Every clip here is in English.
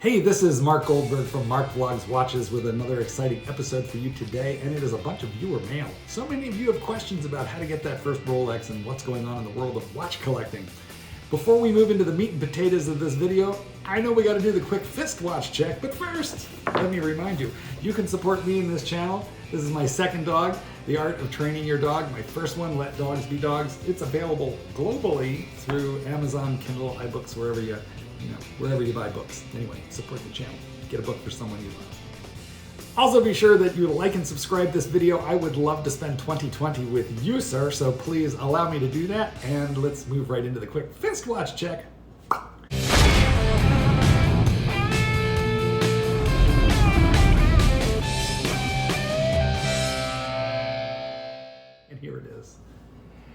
Hey, this is Marc Goldberg from Marc Vlogs Watches with another exciting episode for you today, and it is a bunch of viewer mail. So many of you have questions about how to get that first Rolex and what's going on in the world of watch collecting. Before we move into the meat and potatoes of this video, I know we got to do the quick fist watch check, but first, let me remind you, you can support me in this channel. This is my second dog, The Art of Training Your Dog. My first one, Let Dogs Be Dogs. It's available globally through Amazon, Kindle, iBooks, wherever you buy books. Anyway, support the channel. Get a book for someone you love. Also be sure that you like and subscribe this video. I would love to spend 2020 with you, sir, so please allow me to do that. And let's move right into the quick fist watch check. And here it is.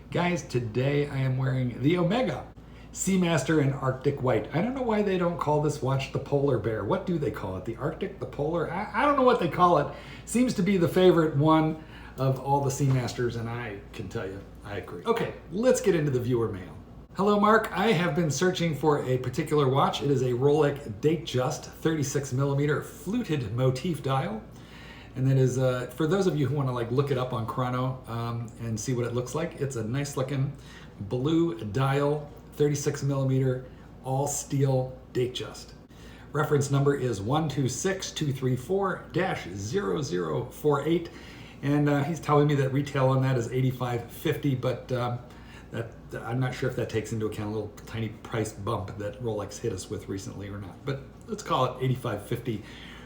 Guys, today I am wearing the Omega Seamaster in Arctic White. I don't know why they don't call this watch the Polar Bear. What do they call it? The Arctic? The Polar? I don't know what they call it. Seems to be the favorite one of all the Seamasters, and I can tell you, I agree. Okay, let's get into the viewer mail. Hello, Marc. I have been searching for a particular watch. It is a Rolex DateJust 36mm fluted motif dial. And that is, for those of you who want to look it up on Chrono and see what it looks like, it's a nice looking blue dial, 36mm, all steel DateJust. Reference number is 126234-0048, and he's telling me that retail on that is $85.50, but I'm not sure if that takes into account a little tiny price bump that Rolex hit us with recently or not, but let's call it $85.50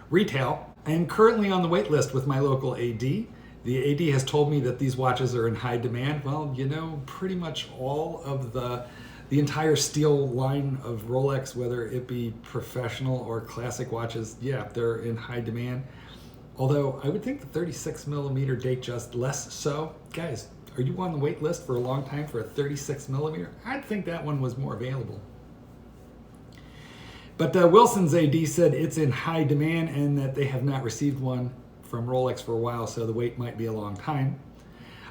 retail. I am currently on the wait list with my local AD. The AD has told me that these watches are in high demand. Well, you know, pretty much all of the entire steel line of Rolex, whether it be professional or classic watches, yeah, they're in high demand. Although I would think the 36mm DateJust less so. Guys, are you on the wait list for a long time for a 36mm? I'd think that one was more available. But Wilson's AD said it's in high demand and that they have not received one from Rolex for a while, so the wait might be a long time.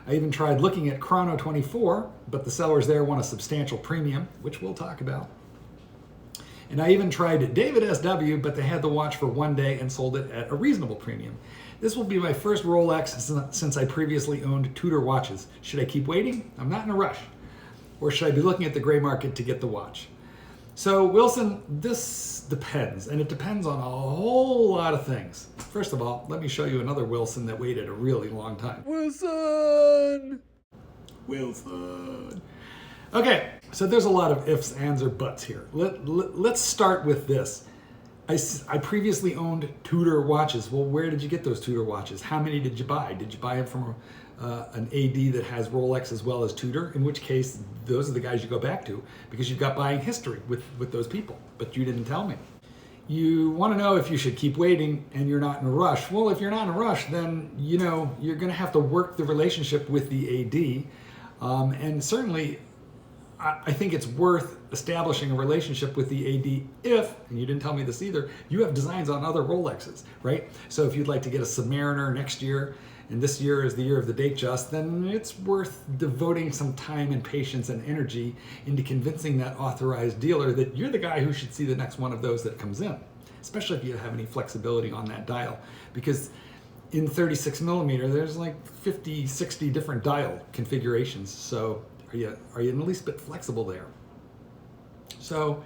I even tried looking at Chrono 24, but the sellers there want a substantial premium, which we'll talk about. And I even tried David SW, but they had the watch for one day and sold it at a reasonable premium. This will be my first Rolex since I previously owned Tudor watches. Should I keep waiting? I'm not in a rush. Or should I be looking at the gray market to get the watch? So Wilson, this depends, and it depends on a whole lot of things. First of all, let me show you another Wilson that waited a really long time. Wilson! Okay, so there's a lot of ifs, ands, or buts here. Let's start with this. I previously owned Tudor watches. Well, where did you get those Tudor watches? How many did you buy? Did you buy them from an AD that has Rolex as well as Tudor? In which case, those are the guys you go back to because you've got buying history with those people, but you didn't tell me. You want to know if you should keep waiting and you're not in a rush. Well, if you're not in a rush, then you know you're going to have to work the relationship with the AD, and certainly I think it's worth establishing a relationship with the AD if, and you didn't tell me this either, you have designs on other Rolexes, right? So if you'd like to get a Submariner next year, and this year is the year of the DateJust, then it's worth devoting some time and patience and energy into convincing that authorized dealer that you're the guy who should see the next one of those that comes in, especially if you have any flexibility on that dial. Because in 36mm, there's like 50, 60 different dial configurations. So are you at least a bit flexible there? So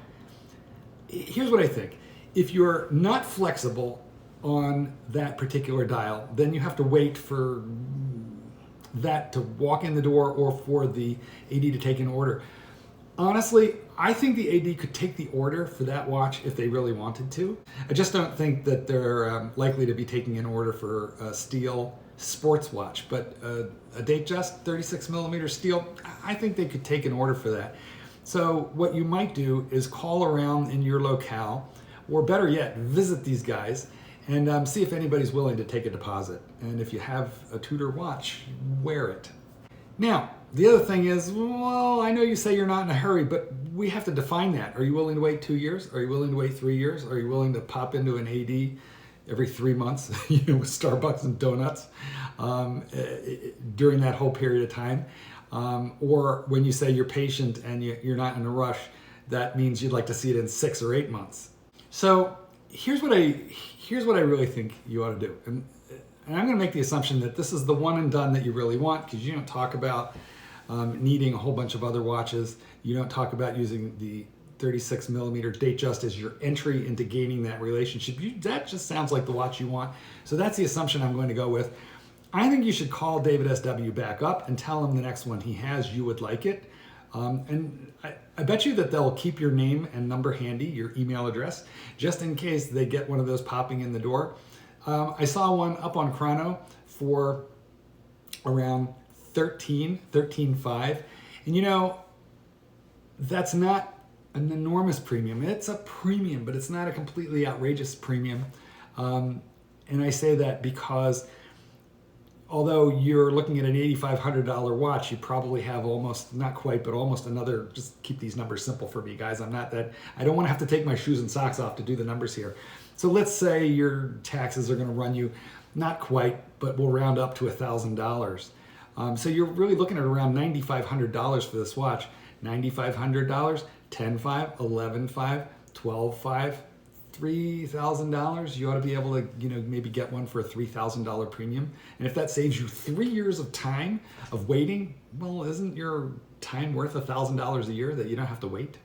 here's what I think. If you're not flexible on that particular dial, then you have to wait for that to walk in the door or for the AD to take an order. Honestly, I think the AD could take the order for that watch if they really wanted to. I just don't think that they're likely to be taking an order for a steel sports watch, but a DateJust 36mm steel, I think they could take an order for that. So what you might do is call around in your locale, or better yet, visit these guys and see if anybody's willing to take a deposit. And if you have a Tudor watch, wear it. Now, the other thing is, well, I know you say you're not in a hurry, but we have to define that. Are you willing to wait 2 years? Are you willing to wait 3 years? Are you willing to pop into an AD every 3 months, with Starbucks and donuts during that whole period of time? Or when you say you're patient and you're not in a rush, that means you'd like to see it in 6 or 8 months. So here's what I really think you ought to do, and I'm going to make the assumption that this is the one and done that you really want, because you don't talk about needing a whole bunch of other watches. You don't talk about using the 36 millimeter DateJust as your entry into gaining that relationship. That just sounds like the watch you want. So that's the assumption I'm going to go with. I think you should call David SW back up and tell him the next one he has, you would like it. And I bet you that they'll keep your name and number handy, your email address, just in case they get one of those popping in the door. I saw one up on Chrono for around $13,500. And you know, that's not an enormous premium. It's a premium, but it's not a completely outrageous premium. And I say that because although you're looking at an $8,500 watch, you probably have almost, not quite, but almost another, just keep these numbers simple for me, guys. I don't want to have to take my shoes and socks off to do the numbers here. So let's say your taxes are going to run you, not quite, but we'll round up to $1,000. So you're really looking at around $9,500 for this watch. $9,500, $10,500, $11,500, $12,500, $3,000. You ought to be able to, maybe get one for a $3,000 premium. And if that saves you 3 years of time of waiting, well, isn't your time worth $1,000 a year that you don't have to wait?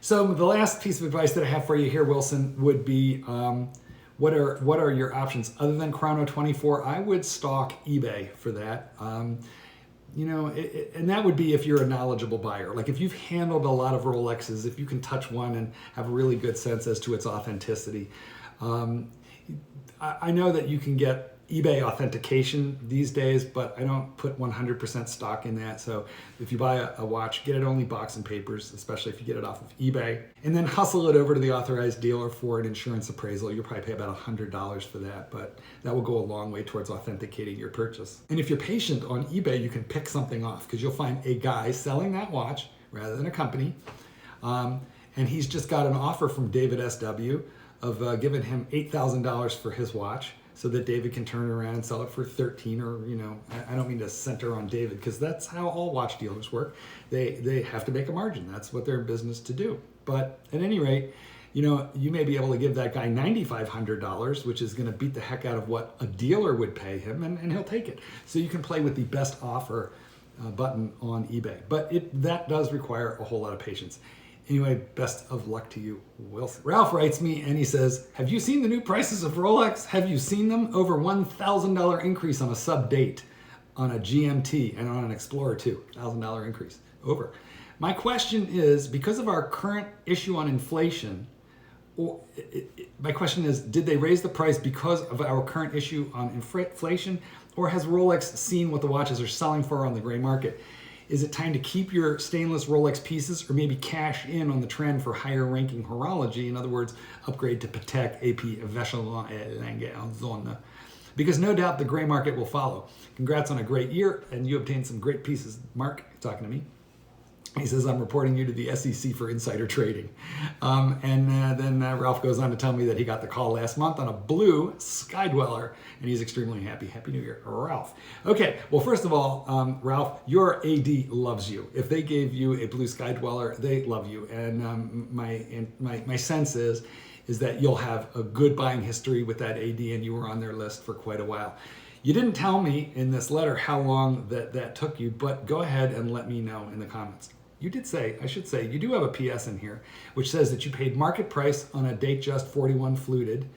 So the last piece of advice that I have for you here, Wilson, would be what are your options other than Chrono 24? I would stalk eBay for that. And that would be if you're a knowledgeable buyer. Like if you've handled a lot of Rolexes, if you can touch one and have a really good sense as to its authenticity. I know that you can get eBay authentication these days, but I don't put 100% stock in that. So if you buy a watch, get it only box and papers, especially if you get it off of eBay, and then hustle it over to the authorized dealer for an insurance appraisal. You'll probably pay about $100 for that, but that will go a long way towards authenticating your purchase. And if you're patient on eBay, you can pick something off, because you'll find a guy selling that watch rather than a company. And he's just got an offer from David SW of giving him $8,000 for his watch, so that David can turn around and sell it for 13, or, I don't mean to center on David, because that's how all watch dealers work. They have to make a margin. That's what they're in business to do. But at any rate, you may be able to give that guy $9,500, which is going to beat the heck out of what a dealer would pay him, and he'll take it. So you can play with the best offer button on eBay. But that does require a whole lot of patience. Anyway, best of luck to you, Wilson. Ralph writes me and he says, have you seen the new prices of Rolex? Have you seen them? Over $1,000 increase on a sub-date, on a GMT, and on an Explorer too. $1,000 increase, over. My question is, because of our current issue on inflation, my question is, did they raise the price because of our current issue on inflation, or has Rolex seen what the watches are selling for on the gray market? Is it time to keep your stainless Rolex pieces, or maybe cash in on the trend for higher ranking horology? In other words, upgrade to Patek AP Echelon et Lange en Zone. Because no doubt the gray market will follow. Congrats on a great year, and you obtained some great pieces. Marc, talking to me. He says, I'm reporting you to the SEC for insider trading. Then Ralph goes on to tell me that he got the call last month on a blue Skydweller, and he's extremely happy. Happy New Year, Ralph. Okay, well, first of all, Ralph, your AD loves you. If they gave you a blue Skydweller, they love you. And my sense is that you'll have a good buying history with that AD, and you were on their list for quite a while. You didn't tell me in this letter how long that took you, but go ahead and let me know in the comments. You did say, I should say, you do have a PS in here, which says that you paid market price on a DateJust 41 fluted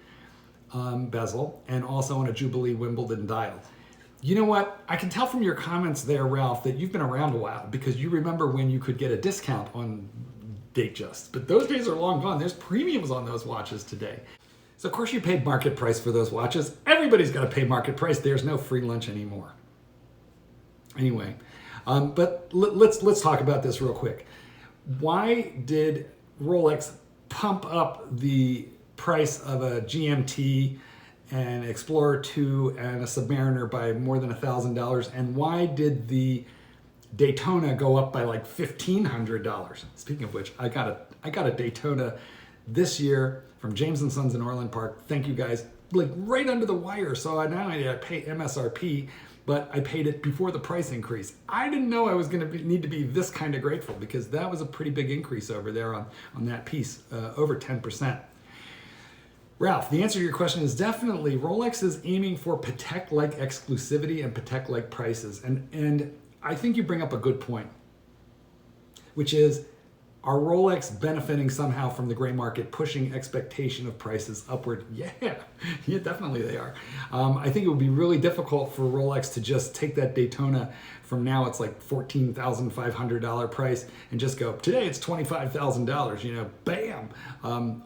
bezel, and also on a Jubilee Wimbledon dial. You know what? I can tell from your comments there, Ralph, that you've been around a while, because you remember when you could get a discount on DateJust. But those days are long gone. There's premiums on those watches today. So of course you paid market price for those watches. Everybody's got to pay market price. There's no free lunch anymore. Anyway. But let's talk about this real quick. Why did Rolex pump up the price of a GMT, an Explorer 2, and a Submariner by more than $1,000? And why did the Daytona go up by like $1,500? Speaking of which, I got a Daytona this year from James & Sons in Orland Park. Thank you guys. Like right under the wire. So now I pay MSRP, but I paid it before the price increase. I didn't know I was going to need to be this kind of grateful, because that was a pretty big increase over there on that piece, over 10%. Ralph, the answer to your question is definitely Rolex is aiming for Patek-like exclusivity and Patek-like prices. And I think you bring up a good point, which is, are Rolex benefiting somehow from the gray market, pushing expectation of prices upward? Yeah, definitely they are. I think it would be really difficult for Rolex to just take that Daytona from now it's like $14,500 price and just go, today it's $25,000, bam,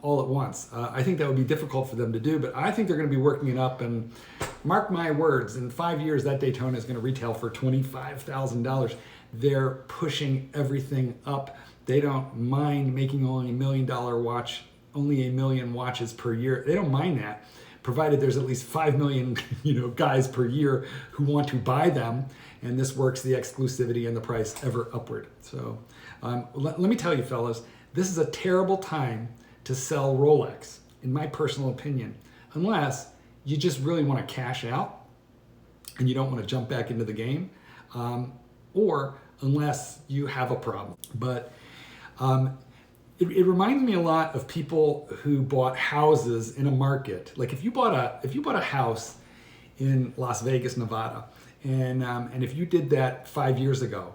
all at once. I think that would be difficult for them to do, but I think they're going to be working it up, and mark my words, in 5 years that Daytona is going to retail for $25,000. They're pushing everything up. They don't mind making only $1 million watch, only 1 million watches per year. They don't mind that, provided there's at least 5 million, guys per year who want to buy them, and this works the exclusivity and the price ever upward. So let me tell you, fellas, this is a terrible time to sell Rolex, in my personal opinion, unless you just really want to cash out and you don't want to jump back into the game, or unless you have a problem. But it reminds me a lot of people who bought houses in a market. Like if you bought a house in Las Vegas, Nevada, and if you did that 5 years ago,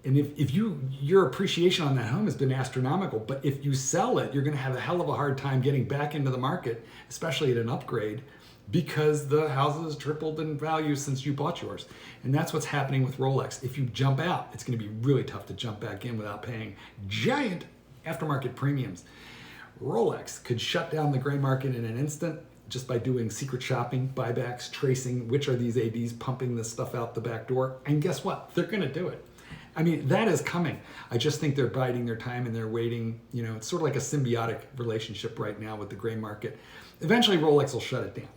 and if your appreciation on that home has been astronomical, but if you sell it, you're going to have a hell of a hard time getting back into the market, especially at an upgrade, because the house has tripled in value since you bought yours. And that's what's happening with Rolex. If you jump out, it's going to be really tough to jump back in without paying giant aftermarket premiums. Rolex could shut down the gray market in an instant just by doing secret shopping, buybacks, tracing which are these ADs pumping this stuff out the back door. And guess what? They're going to do it. I mean, that is coming. I just think they're biding their time and they're waiting. It's sort of like a symbiotic relationship right now with the gray market. Eventually, Rolex will shut it down.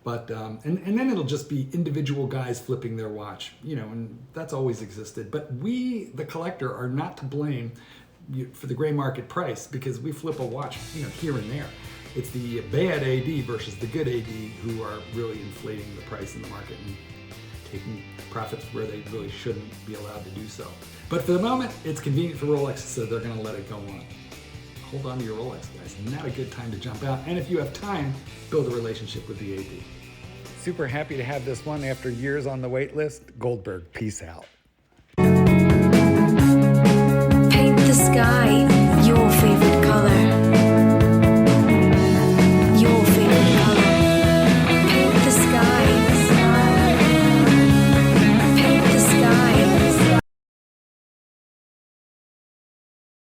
But and then it'll just be individual guys flipping their watch, and that's always existed. But we, the collector, are not to blame for the gray market price, because we flip a watch, here and there. It's the bad AD versus the good AD who are really inflating the price in the market and taking profits where they really shouldn't be allowed to do so. But for the moment, it's convenient for Rolex, so they're going to let it go on. Hold on to your Rolex, guys. Not a good time to jump out. And if you have time, build a relationship with the AD. Super happy to have this one after years on the wait list. Goldberg, peace out. Paint the sky.